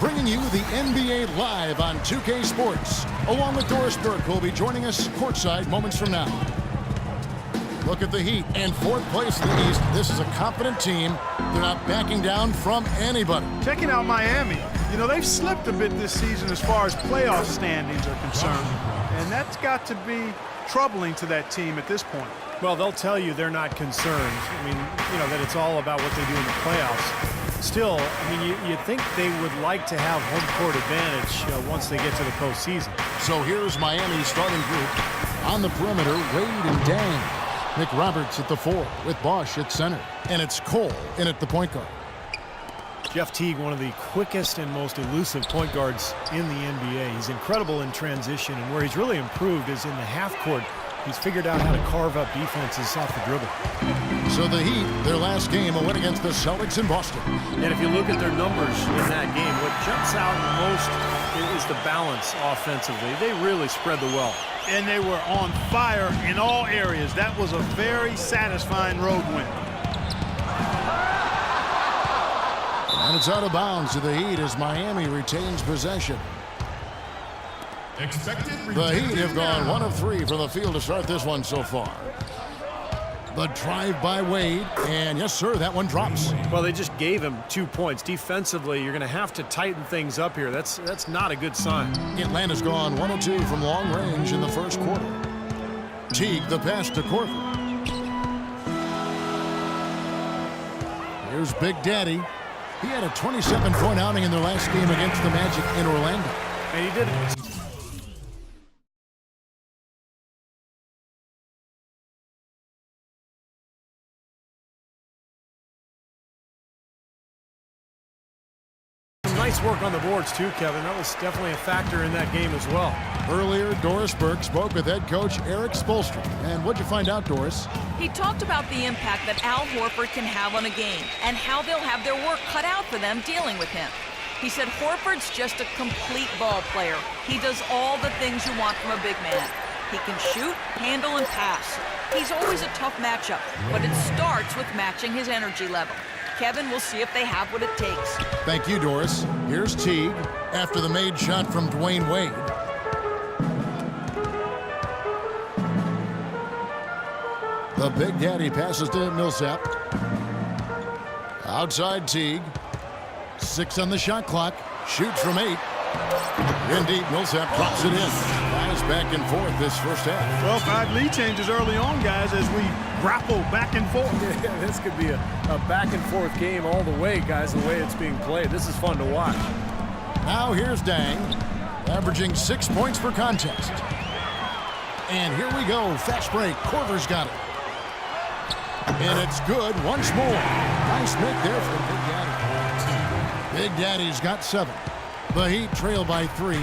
bringing you the NBA live on 2K Sports, along with Doris Burke, who will be joining us courtside moments from now. Look at the Heat in fourth place in the East. This is a confident team. They're not backing down from anybody. Checking out Miami. You know, they've slipped a bit this season as far as playoff standings are concerned, and that's got to be troubling to that team at this point. Well, they'll tell you they're not concerned. I mean, you know, that it's all about what they do in the playoffs. Still, I mean, you'd think they would like to have home court advantage once they get to the postseason. So here's Miami's starting group. On the perimeter, Wade and Dang. Nick Roberts at the 4 with Bosch at center. And it's Cole in at the point guard. Jeff Teague, one of the quickest and most elusive point guards in the NBA. He's incredible in transition, and where he's really improved is in the half court. He's figured out how to carve up defenses off the dribble. So the Heat, their last game, a win against the Celtics in Boston. And if you look at their numbers in that game, what jumps out most is the balance offensively. They really spread the wealth. And they were on fire in all areas. That was a very satisfying road win. And it's out of bounds to the Heat as Miami retains possession. The Heat have gone 1 of 3 from the field to start this one so far. The drive by Wade, and yes, sir, that one drops. Well, they just gave him 2 points. Defensively, you're going to have to tighten things up here. That's not a good sign. Atlanta's gone 1 of 2 from long range in the first quarter. Teague, the pass to Korver. Here's Big Daddy. He had a 27-point outing in their last game against the Magic in Orlando. And he did it. Nice work on the boards, too, Kevin. That was definitely a factor in that game as well. Earlier, Doris Burke spoke with head coach Eric Spoelstra. And what'd you find out, Doris? He talked about the impact that Al Horford can have on a game and how they'll have their work cut out for them dealing with him. He said Horford's just a complete ball player. He does all the things you want from a big man. He can shoot, handle, and pass. He's always a tough matchup, but it starts with matching his energy level. Kevin, we'll see if they have what it takes. Thank you, Doris. Here's Teague after the made shot from Dwayne Wade. The Big Daddy passes to Millsap. Outside Teague. 6 on the shot clock. Shoots from 8. In deep, Millsap drops it in. Guys back and forth this first half. Well, 5 lead changes early on, guys, as we grapple back and forth. Yeah, this could be a back and forth game all the way, guys, the way it's being played. This is fun to watch. Now here's Dang, averaging 6 points per contest. And here we go. Fast break. Korver's got it. And it's good once more. Nice make there for Big Daddy. Big Daddy's got 7. The Heat trail by 3.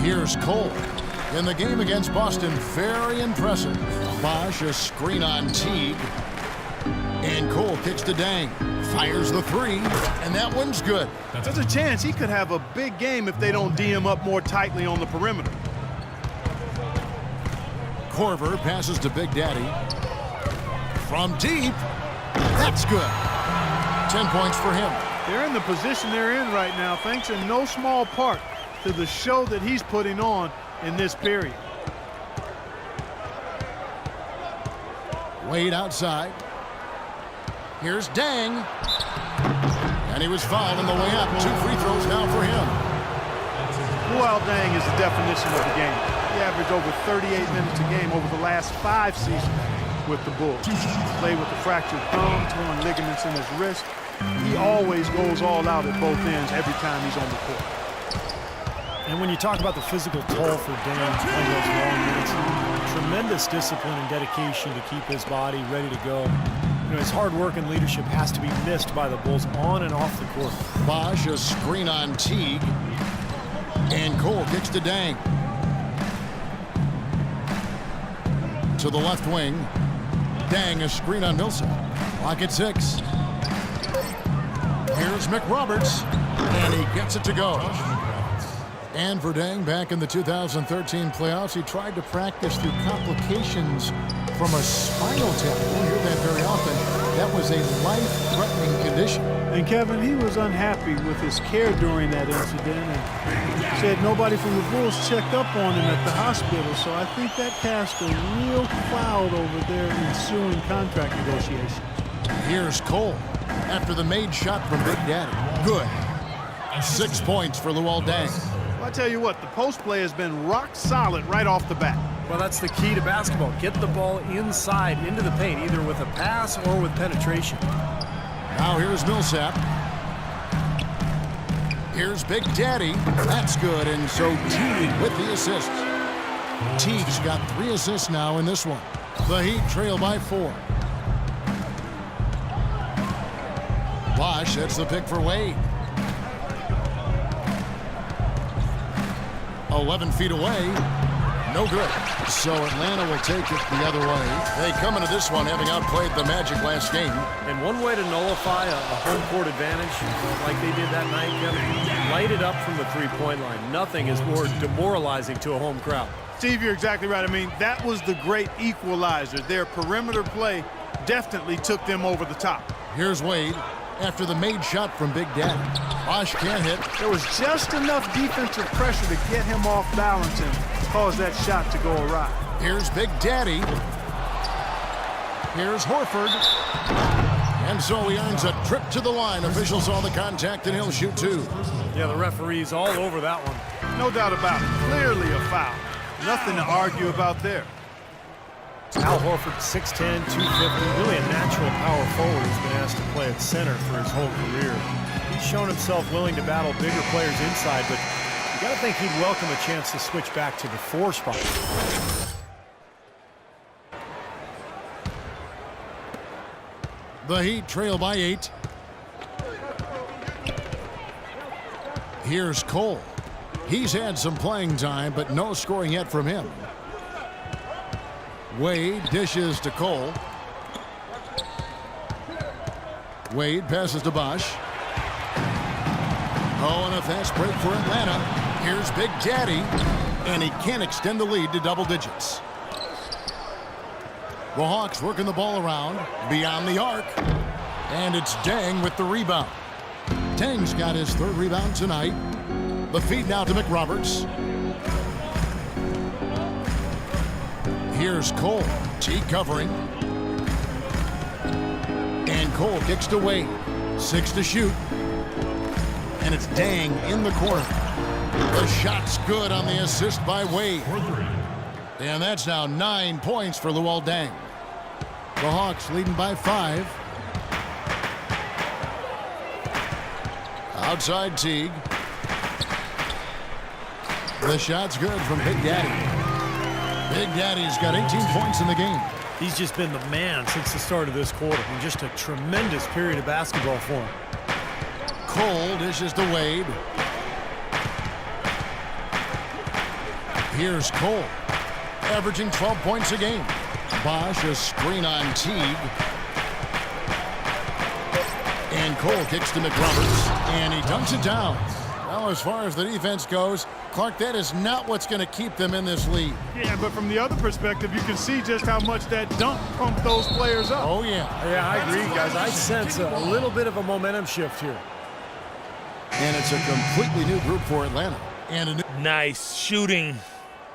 Here's Cole. In the game against Boston, very impressive. Bosch, a screen on Teague. And Cole kicks to Dang. Fires the 3, and that one's good. There's a chance he could have a big game if they don't D him up more tightly on the perimeter. Korver passes to Big Daddy. From deep, that's good. 10 points for him. They're in the position they're in right now, thanks in no small part to the show that he's putting on in this period. Wade outside. Here's Dang. And he was fouled on the way up. 2 free throws now for him. Luol Deng is the definition of the game. He averaged over 38 minutes a game over the last 5 seasons with the Bulls. Played with a fractured thumb, torn ligaments in his wrist. He always goes all out at both ends every time he's on the court. And when you talk about the physical toll for Dan playing those long minutes, tremendous discipline and dedication to keep his body ready to go. You know, his hard work and leadership has to be missed by the Bulls on and off the court. Bosch, a screen on Teague. And Cole kicks to Dang. To the left wing. Dang, a screen on Millsap. Clock at 6. Here's McRoberts. And he gets it to go. And for Dang, back in the 2013 playoffs, he tried to practice through complications from a spinal tap. We don't hear that very often. that was a life-threatening condition. And Kevin, he was unhappy with his care during that incident and said nobody from the Bulls checked up on him at the hospital. So I think that cast a real cloud over their ensuing contract negotiations. Here's Cole after the made shot from Big Daddy. Good. 6 points for Luol Deng. Well, I tell you what, the post play has been rock solid right off the bat. Well, that's the key to basketball. Get the ball inside, into the paint, either with a pass or with penetration. Now here's Millsap. Here's Big Daddy. That's good, and so Teague with the assist. Teague's got 3 assists now in this one. The Heat trail by 4. Bosh, that's the pick for Wade. 11 feet away. No good. So Atlanta will take it the other way. They come into this one having outplayed the Magic last game. And one way to nullify a home court advantage, like they did that night, Kevin, light it up from the three-point line. Nothing is more demoralizing to a home crowd. Steve, you're exactly right. I mean, that was the great equalizer. Their perimeter play definitely took them over the top. Here's Wade after the made shot from Big Daddy. Bosh can't hit. There was just enough defensive pressure to get him off balance and cause that shot to go awry. Here's Big Daddy. Here's Horford. And so he earns a trip to the line. Officials saw the contact and he'll shoot 2. Yeah, the referee's all over that one. No doubt about it. Clearly a foul. Nothing to argue about there. Al Horford, 6'10", 250, really a natural power forward who's been asked to play at center for his whole career. He's shown himself willing to battle bigger players inside, but you got to think he'd welcome a chance to switch back to the 4 spot. The Heat trail by 8. Here's Cole. He's had some playing time, but no scoring yet from him. Wade dishes to Cole. Wade passes to Bosh. Oh, and a fast break for Atlanta. Here's Big Daddy, and he can't extend the lead to double digits. The Hawks working the ball around beyond the arc, and it's Deng with the rebound. Deng's got his 3rd rebound tonight. The feed now to McRoberts. Here's Cole. T covering. And Cole kicks to Wade. 6 to shoot. And it's Deng in the corner. The shot's good on the assist by Wade. And that's now 9 points for Luol Deng. The Hawks leading by 5. Outside Teague. The shot's good from Big Daddy. Big Daddy's got 18 points in the game. He's just been the man since the start of this quarter, and just a tremendous period of basketball for him. Cole dishes to Wade. Here's Cole, averaging 12 points a game. Bosh, a screen on Teague. And Cole kicks to McRoberts, and he dunks it down. Well, as far as the defense goes, Clark, that is not what's going to keep them in this lead. Yeah, but from the other perspective, you can see just how much that dunk pumped those players up. Oh, yeah. Yeah, I agree, guys. I sense a little bit of a momentum shift here. And it's a completely new group for Atlanta. And a new Nice shooting.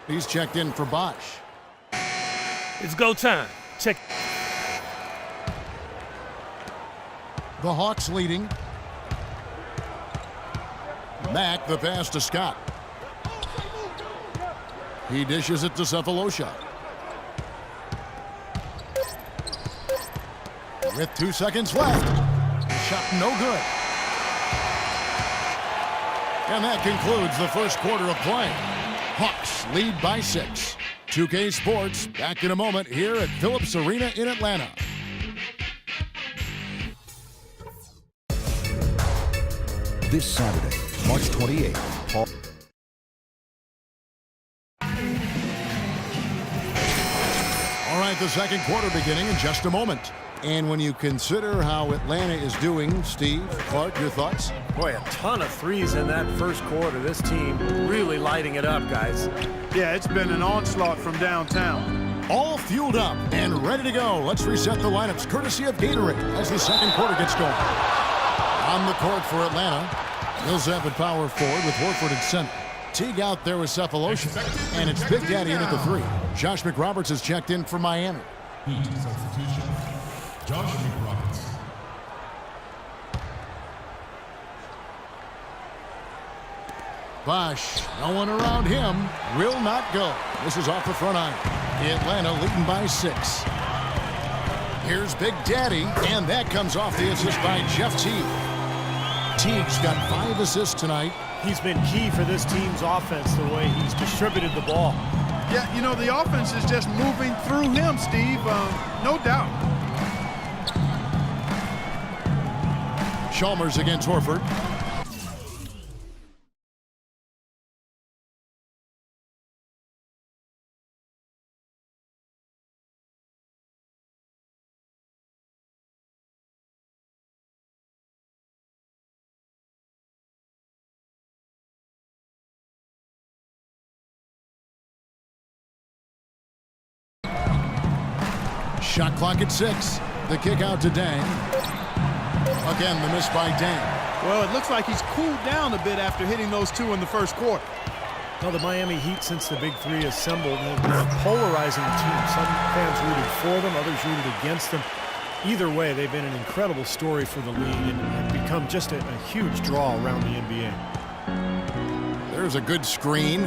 he's checked in for Bosh. It's go time. Check. The Hawks leading. Mack, the pass to Scott. He dishes it to Cephalosha. With 2 seconds left. Shot no good. And that concludes the first quarter of play. Hawks lead by 6. 2K Sports back in a moment here at Phillips Arena in Atlanta. This Saturday, March 28th, Paul. All right, the second quarter beginning in just a moment. And when you consider how Atlanta is doing, Steve, Clark, your thoughts? Boy, a ton of threes in that first quarter. This team really lighting it up, guys. Yeah, it's been an onslaught from downtown. All fueled up and ready to go. Let's reset the lineups courtesy of Gatorade as the second quarter gets going. On the court for Atlanta, Millsap at power forward with Horford at center. Teague out there with Cephalosha. And it's Big Daddy in at the 3. Josh McRoberts has checked in for Miami. Heat substitution. Josh McRoberts. Bosch, no one around him, will not go. This is off the front iron. Atlanta leading by 6. Here's Big Daddy, and that comes off the assist by Jeff Teague. Teague's got 5 assists tonight. He's been key for this team's offense, the way he's distributed the ball. Yeah, you know, the offense is just moving through him, Steve, no doubt. Chalmers against Horford. Shot clock at 6. The kick out to Dang. Again, the miss by Dang. Well, it looks like he's cooled down a bit after hitting those 2 in the first quarter. Well, the Miami Heat, since the Big Three assembled, have been a polarizing team. Some fans rooted for them, others rooted against them. Either way, they've been an incredible story for the league and have become just a huge draw around the NBA. There's a good screen.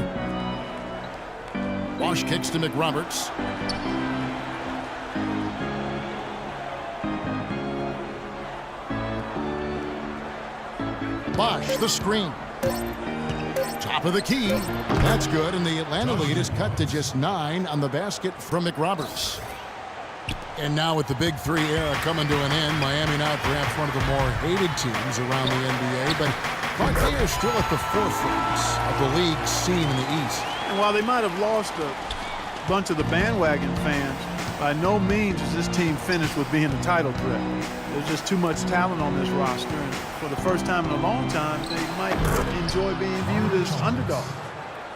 Bosch kicks to McRoberts. Bosch, the screen. Top of the key. That's good, and the Atlanta lead is cut to just 9 on the basket from McRoberts. And now with the Big Three era coming to an end, Miami now perhaps one of the more hated teams around the NBA, but they are still at the forefront of the league scene in the East. And while they might have lost a bunch of the bandwagon fans, by no means is this team finished with being a title threat. There's just too much talent on this roster, and for the first time in a long time, they might enjoy being viewed as underdogs.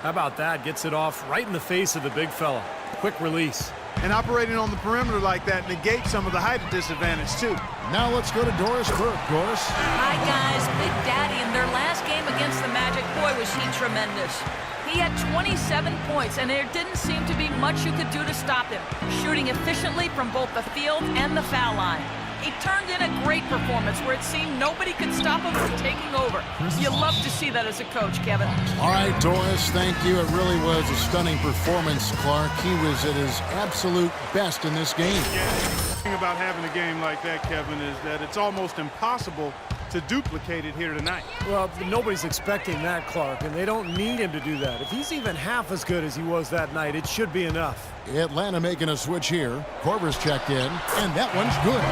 How about that? Gets it off right in the face of the big fella. Quick release. And operating on the perimeter like that negates some of the height disadvantage, too. Now let's go to Doris Burke. Doris? Hi, guys. Big Daddy in their last game against the Magic, boy, was he tremendous. He had 27 points, and there didn't seem to be much you could do to stop him, shooting efficiently from both the field and the foul line. He turned in a great performance where it seemed nobody could stop him from taking over. You love to see that as a coach, Kevin. All right, Doris, thank you. It really was a stunning performance, Clark. He was at his absolute best in this game. Yeah, the thing about having a game like that, Kevin, is that it's almost impossible to duplicate it here tonight. Well, nobody's expecting that, Clark, and they don't need him to do that. If he's even half as good as he was that night, it should be enough. Atlanta making a switch here. Korver's checked in, and that one's good.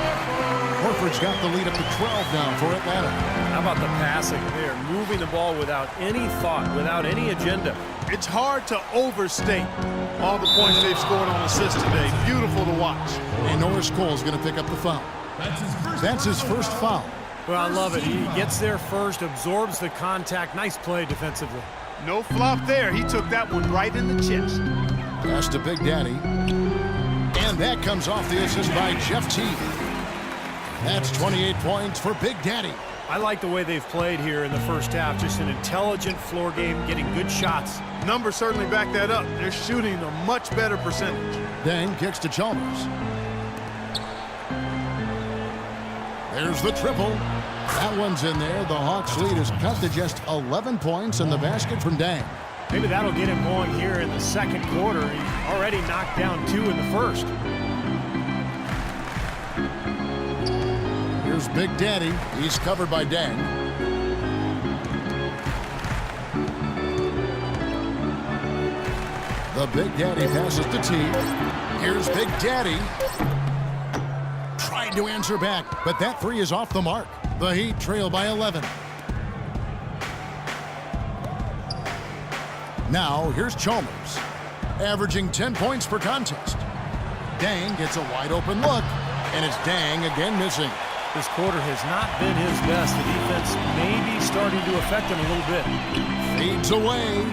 Horford's got the lead up to 12 now for Atlanta. How about the passing? They are moving the ball without any thought, without any agenda. It's hard to overstate all the points they've scored on assists today. Beautiful to watch. And Norris Cole's going to pick up the foul. That's his first foul. Well, I love it. He gets there first, absorbs the contact. Nice play defensively. No flop there. He took that one right in the chest. Pass to Big Daddy. And that comes off the assist by Jeff Teague. That's 28 points for Big Daddy. I like the way they've played here in the first half. Just an intelligent floor game, getting good shots. Numbers certainly back that up. They're shooting a much better percentage. Dang kicks to Chalmers. There's the triple. That one's in there. The Hawks lead is cut to just 11 points in the basket from Dang. Maybe that'll get him going here in the second quarter. He already knocked down 2 in the first. Here's Big Daddy. He's covered by Dang. The Big Daddy passes to T. Here's Big Daddy. Tried to answer back, but that 3 is off the mark. The Heat trail by 11. Now, here's Chalmers, averaging 10 points per contest. Dang gets a wide-open look, and it's Dang again missing. This quarter has not been his best. The defense may be starting to affect him a little bit. Fades away.